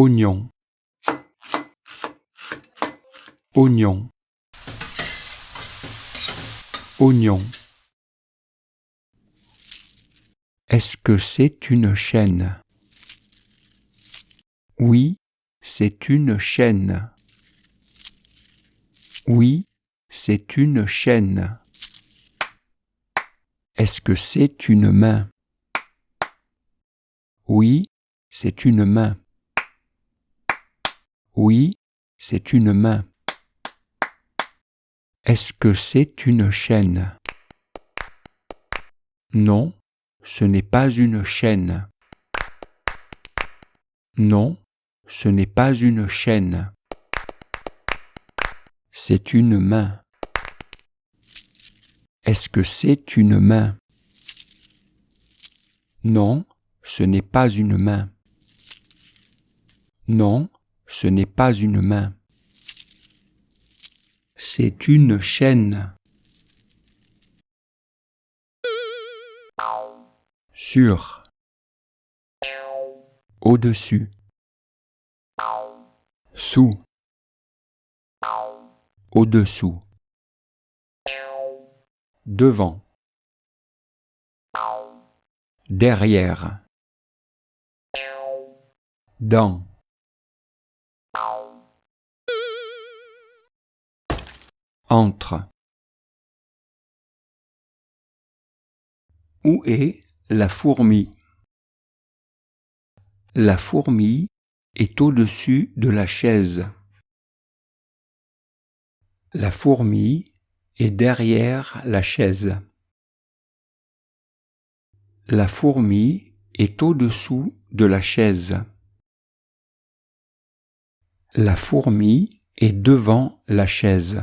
oignon, oignon, oignon. Est-ce que c'est une chaîne? Oui, c'est une chaîne. Oui, c'est une chaîne. Est-ce que c'est une main? Oui, c'est une main. Oui, c'est une main. Est-ce que c'est une chaîne? Non, ce n'est pas une chaîne. Non, ce n'est pas une chaîne. C'est une main. Est-ce que c'est une main? Non, ce n'est pas une main. Non, ce n'est pas une main. C'est une chaîne. Sur. Au-dessus. Sous. Au-dessous. Devant. Derrière. Dans. Entre. Où est la fourmi? La fourmi est au-dessus de la chaise. La fourmi est derrière la chaise. La fourmi est au-dessous de la chaise. La fourmi est devant la chaise.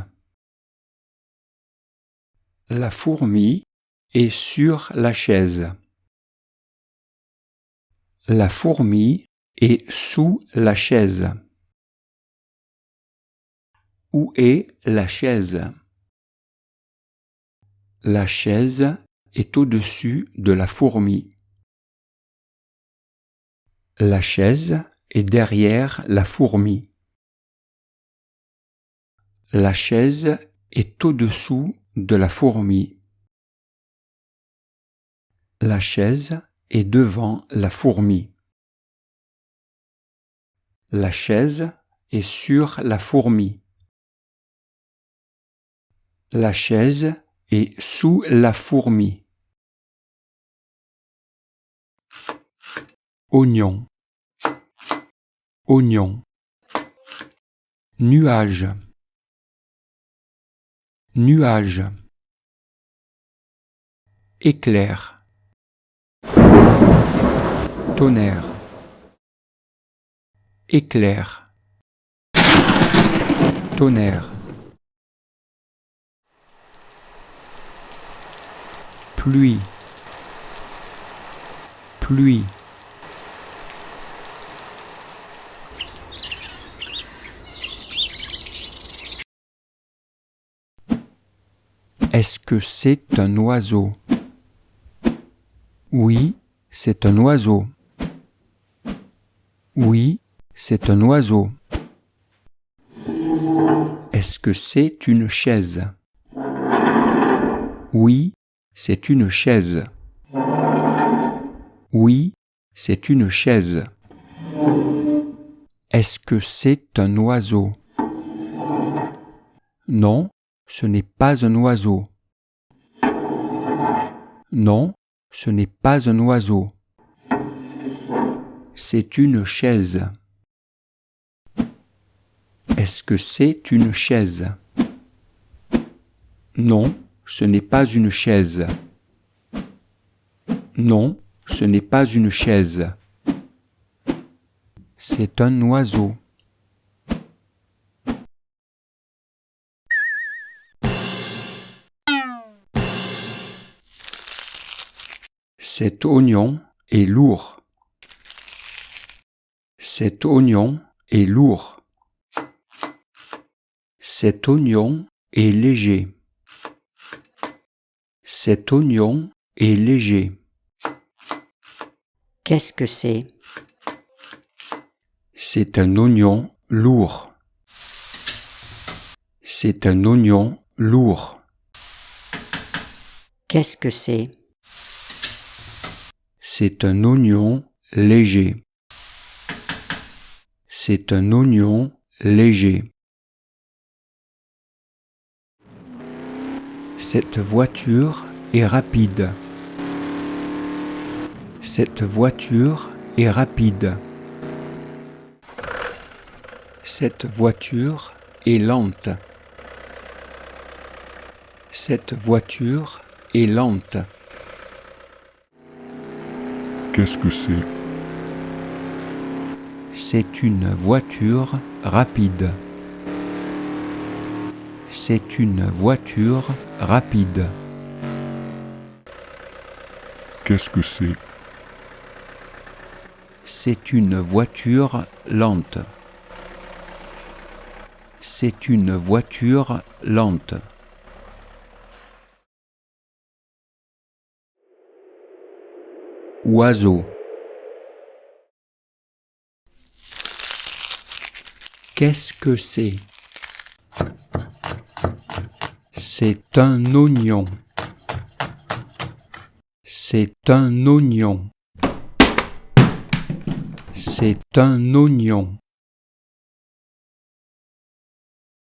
La fourmi est sur la chaise. La fourmi est sous la chaise. Où est la chaise? La chaise est au-dessus de la fourmi. La chaise est derrière la fourmi. La chaise est au-dessous de la fourmi. La chaise est devant la fourmi. La chaise est sur la fourmi. La chaise est sous la fourmi. Oignon, oignon. Nuage, nuage. Éclair, tonnerre. Éclair, tonnerre. Pluie, pluie. Est-ce que c'est un oiseau? Oui, c'est un oiseau. Oui, c'est un oiseau. Est-ce que c'est une chaise? Oui, c'est une chaise. Oui, c'est une chaise. Est-ce que c'est un oiseau? Non, ce n'est pas un oiseau. Non, ce n'est pas un oiseau. C'est une chaise. Est-ce que c'est une chaise? Non, ce n'est pas une chaise. Non, ce n'est pas une chaise. C'est un oiseau. Cet oignon est lourd. Cet oignon est lourd. Cet oignon est léger. Cet oignon est léger. Qu'est-ce que c'est? C'est un oignon lourd. C'est un oignon lourd. Qu'est-ce que c'est? C'est un oignon léger. C'est un oignon léger. Cette voiture est rapide. Cette voiture est rapide. Cette voiture est lente. Cette voiture est lente. Qu'est-ce que c'est? C'est une voiture rapide. C'est une voiture rapide. Qu'est-ce que c'est? C'est une voiture lente. C'est une voiture lente. Oiseau. Qu'est-ce que c'est? C'est un oignon. C'est un oignon. C'est un oignon.